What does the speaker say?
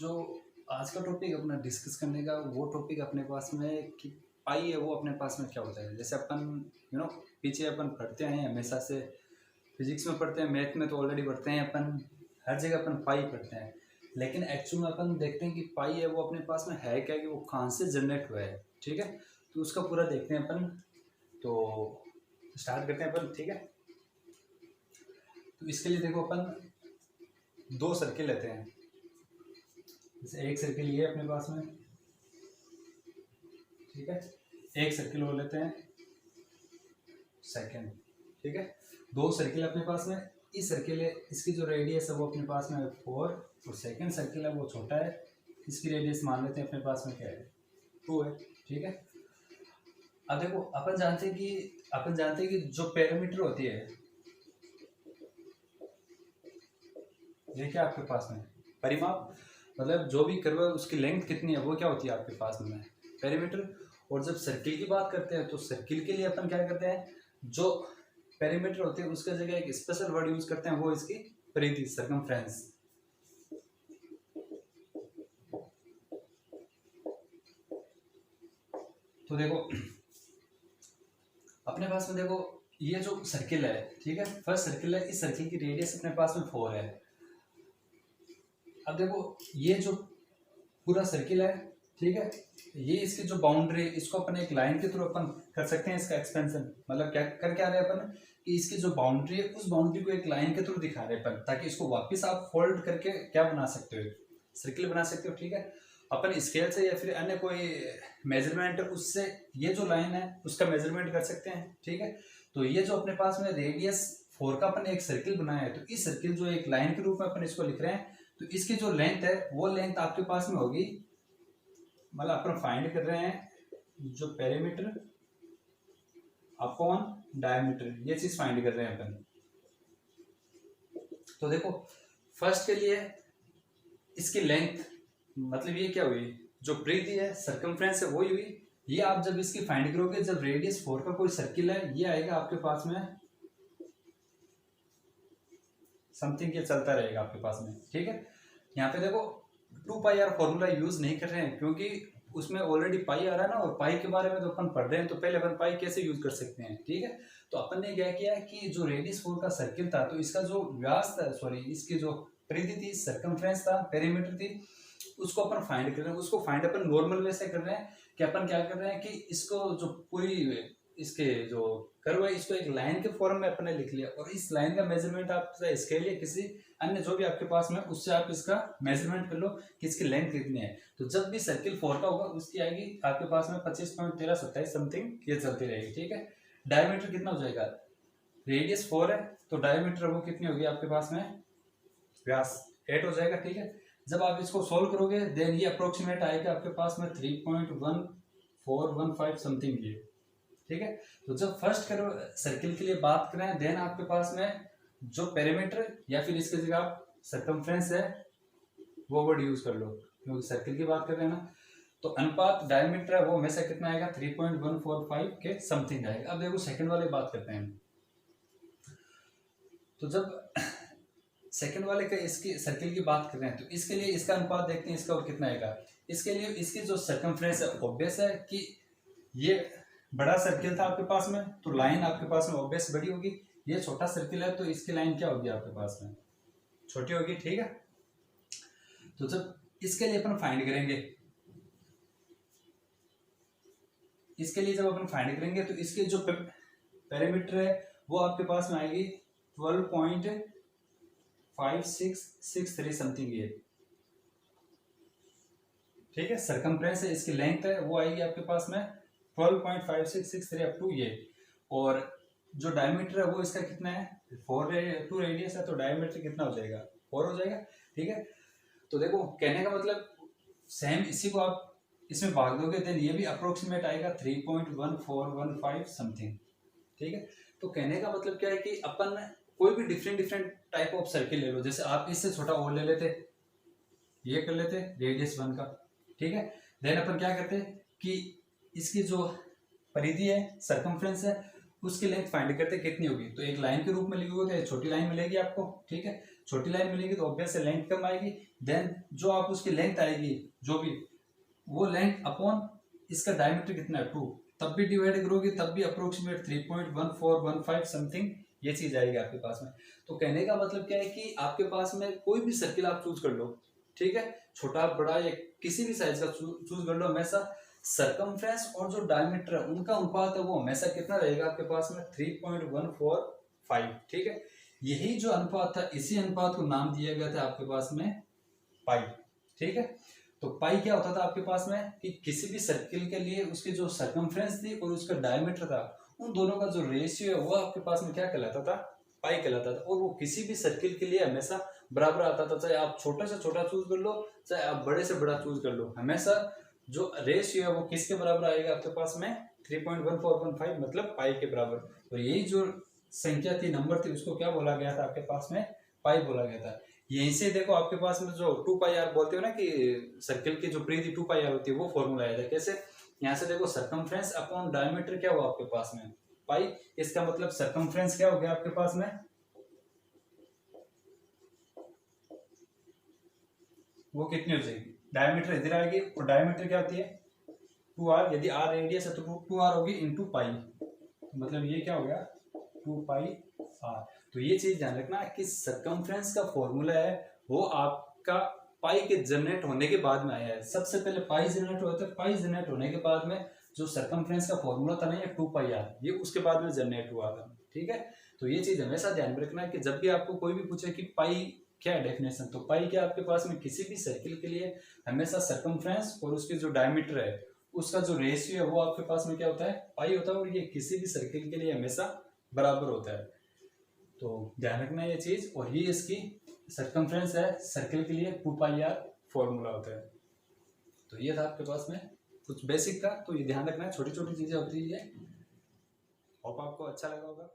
जो आज का टॉपिक अपना डिस्कस करने का वो टॉपिक अपने पास में है कि पाई है वो अपने पास में क्या होता है। जैसे अपन पीछे अपन पढ़ते हैं हमेशा से, फिजिक्स में पढ़ते हैं, मैथ में तो ऑलरेडी पढ़ते हैं अपन, हर जगह अपन पाई पढ़ते हैं। लेकिन एक्चुअल में अपन देखते हैं कि पाई है वो अपने पास में है क्या, कि वो कहाँ से जनरेट हुआ है। ठीक है, तो उसका पूरा देखते हैं अपन। तो स्टार्ट करते हैं अपन। ठीक है, तो इसके लिए देखो अपन दो सर्किल लेते हैं। जैसे एक सर्किल ये अपने पास में, ठीक है, एक सर्किल और लेते हैं सेकंड। ठीक है, दो सर्किल अपने पास में। इस सर्किल है, इसकी जो रेडियस है वो अपने पास में 4, और सेकंड सर्किल है वो छोटा है, इसकी रेडियस मान लेते हैं अपने पास में क्या है, 2 है। ठीक है, अब देखो अपन जानते हैं कि जो पैरामीटर होती है, ये क्या आपके पास में परिमाप, मतलब जो भी कर्व है उसकी लेंथ कितनी है वो क्या होती है आपके पास में पैरामीटर। और जब सर्किल की बात करते हैं तो सर्किल के लिए अपन क्या करते हैं, जो पैरामीटर होते हैं उसका जगह एक स्पेशल वर्ड यूज करते हैं, वो इसकी परिधि, सर्कमफ्रेंस। तो देखो अपने पास में देखो ये जो सर्किल है, ठीक है, फर्स्ट सर्किल है, इस सर्किल की रेडियस अपने पास में 4 है। अब देखो ये जो पूरा सर्किल है, ठीक है, ये इसकी जो बाउंड्री, इसको अपन एक लाइन के थ्रू अपन कर सकते हैं इसका एक्सपेंशन। मतलब क्या कर क्या रहे हैं अपन, कि इसकी जो बाउंड्री है उस बाउंड्री को एक लाइन के थ्रू दिखा रहे हैं अपन, ताकि इसको वापस आप फोल्ड करके क्या बना सकते हो, सर्किल बना सकते हो। ठीक है, अपन स्केल से या फिर अन्य कोई मेजरमेंट उससे ये जो लाइन है उसका मेजरमेंट कर सकते हैं। ठीक है, तो ये जो अपने पास में रेडियस 4 का अपन एक सर्किल बनाया है, तो इस सर्किल जो एक लाइन के रूप में अपन इसको लिख रहे हैं, तो इसकी जो लेंथ है वो लेंथ आपके पास में होगी, मतलब अपन फाइंड कर रहे हैं जो पेरीमीटर अपॉन डायमीटर, ये चीज फाइंड कर रहे हैं अपन। तो देखो फर्स्ट के लिए इसकी लेंथ, मतलब ये क्या हुई, जो परिधि है सर्कमफ्रेंस है वही हुई। ये आप जब इसकी फाइंड करोगे, जब रेडियस 4 का कोई सर्किल है, ये आएगा आपके पास में समथिंग, ये चलता रहेगा आपके पास में। ठीक है, यहाँ पे देखो 2πr फॉर्मूला यूज नहीं कर रहे हैं, क्योंकि उसमें ऑलरेडी पाई आ रहा है ना, और पाई के बारे में तो अपन पढ़ रहे हैं, तो पहले अपन पाई कैसे यूज कर सकते हैं। ठीक है, तो अपन ने क्या किया कि जो रेडियस 4 का सर्किल था, तो इसका जो व्यास था, सॉरी इसकी जो परिधि थी, सर्कमफ्रेंस था, पेरीमीटर थी, उसको अपन फाइंड कर रहे हैं। उसको फाइंड अपन नॉर्मल वे से कर रहे हैं कि अपन क्या कर रहे हैं कि इसको जो पूरी इसके जो कर्व है इसको एक लाइन के फॉर्म में अपने लिख लिया, और इस लाइन का मेजरमेंट आप स्केल या किसी अन्य जो भी आपके पास में उससे आप इसका मेजरमेंट कर लो कि इसकी लेंथ कितनी है। तो जब भी सर्किल 4 का होगा उसकी आएगी आपके पास में 25.1327 समथिंग, ये चलती रहेगी। ठीक है, डायमीटर कितना हो जाएगा, रेडियस 4 है तो डायमीटर वो कितनी होगी आपके पास में, व्यास 8 हो जाएगा। ठीक है, जब आप इसको सोल्व करोगे देन ये अप्रोक्सीमेट आएगा आपके पास में 3.1415 समथिंग ये। ठीक है, तो जब फर्स्ट करो सर्किल के लिए बात करें, देन आपके पास में जो पेरीमीटर या फिर इसकी जगह आप सर्कमफ्रेंस है वो वर्ड यूज कर लो, क्योंकि सर्किल की बात कर रहे हैं ना। तो अनुपात डायमीटर है वो हमेशा कितना आएगा, 3.145 के समथिंग आएगा। अब देखो सेकंड वाले बात करते हैं। तो जब सेकंड वाले का इसकी सर्किल की बात कर रहे हैं, तो इसके लिए इसका अनुपात देखते हैं, इसका और कितना आएगा। इसके लिए इसकी जो सर्कमफ्रेंस है, ऑब्वियस है कि ये बड़ा सर्किल था आपके पास में, तो लाइन आपके पास में ऑब्वियस बड़ी होगी। ये छोटा सर्किल है तो इसकी लाइन क्या होगी आपके पास में, छोटी होगी। ठीक है, तो जब इसके लिए अपन फाइंड करेंगे, इसके लिए जब अपन फाइंड करेंगे तो इसके जो पेरीमीटर है वो आपके पास में आएगी 12.5663 समथिंग ये। ठीक है, सर्कमफ्रेंस है, इसकी लेंथ है वो आएगी आपके पास में 12.5663 अप टू ये। और जो डायमीटर है वो इसका कितना है, 2 रेडियस है, तो डायमीटर कितना हो जाएगा, 4 हो जाएगा। ठीक है, तो देखो कहने का मतलब सेम इसी को आप इसमें भाग दोगे देन ये भी अप्रोक्सीमेट आएगा 3.1415 समथिंग। ठीक है, तो कहने का मतलब क्या है कि अपन कोई भी डिफरेंट टाइप ऑफ सर्किल ले लो, जैसे आप इससे छोटा और ले लेते, ये कर लेते रेडियस 1 का। ठीक है, देन अपन क्या करते कि इसकी जो परिधि है, सर्कमफ्रेंस है, उसकी लेंथ फाइंड करते कितनी होगी, तो एक लाइन के रूप में लिखोगे तो छोटी लाइन मिलेगी आपको। ठीक है, छोटी लाइन मिलेगी तो ऑब्वियस है लेंथ कम आएगी, देन जो आप उसकी लेंथ आएगी जो भी, वो लेंथ अपॉन इसका डायमीटर कितना है 2, तब भी डिवाइड करोगे तब भी अप्रोक्सीमेट 3.1415 समथिंग ये चीज आएगी आपके पास में। तो कहने का मतलब क्या है कि आपके पास में कोई भी सर्किल आप चूज कर लो, ठीक है, छोटा बड़ा या किसी भी साइज का चूज कर लो, हमेशा सरकमफ्रेंस और जो डायमीटर है उनका अनुपात है वो हमेशा कितना रहेगा आपके पास में 3.145, ठीक है। यही जो अनुपात था इसी अनुपात को नाम दिया गया था आपके पास में पाई, ठीक है। तो पाई क्या होता था आपके पास में कि किसी भी सर्किल के लिए उसकी जो सरकमफ्रेंस थी और उसका डायमीटर था, उन दोनों का जो रेशियो है वो आपके पास में क्या कहलाता था, पाई कहलाता था। और वो किसी भी सर्किल के लिए हमेशा बराबर आता था, चाहे आप छोटा से छोटा चूज कर लो चाहे आप बड़े से बड़ा चूज कर लो, हमेशा जो रेशियो है वो किसके बराबर आएगा आपके पास में 3.1415 मतलब पाई के बराबर। तो यही जो संख्या थी, नंबर थी, उसको क्या बोला गया था आपके पास में, पाई बोला गया था। यहीं से देखो आपके पास में जो 2πr बोलते हो ना कि सर्किल की जो परिधि 2πr होती है वो फॉर्मूला आया था कैसे, यहाँ से देखो सरकमफ्रेंस अपॉन डायमीटर क्या हुआ आपके पास में पाई, इसका मतलब सरकमफ्रेंस क्या हो गया आपके पास में, वो कितनी हो जाएगी, डायमीटर इधर आएगी और डायमीटर क्या होती है 2r, यदि r रेडियस है तो 2r होगी इंटू पाई, मतलब ये क्या हो गया 2πr। तो ये चीज ध्यान रखना कि सरकमफ्रेंस का फॉर्मूला है वो आपका पाई के जनरेट होने के बाद में आया है। सबसे पहले पाई जनरेट हुआ था, पाई जनरेट होने के बाद में जो सरकमफ्रेंस का फॉर्मूला था ना ये 2πr, ये उसके बाद में जनरेट हुआ था, ठीक है। तो ये चीज हमेशा ध्यान में रखना कि जब भी आपको कोई भी पूछे कि पाई क्या है डेफिनेशन, तो पाई क्या आपके पास में किसी भी सर्किल के लिए हमेशा सरकमफ्रेंस और उसके जो डायमीटर है उसका जो रेशियो है वो आपके पास में क्या होता है, पाई होता है, और ये किसी भी सर्किल के लिए हमेशा बराबर होता है। तो ध्यान रखना ये चीज, और ये इसकी सरकमफ्रेंस है सर्किल के लिए 2πr फॉर्मूला होता है। तो ये था आपके पास में कुछ बेसिक का, तो ये ध्यान रखना है, छोटी छोटी चीजें होती है। होप आपको अच्छा लगा होगा।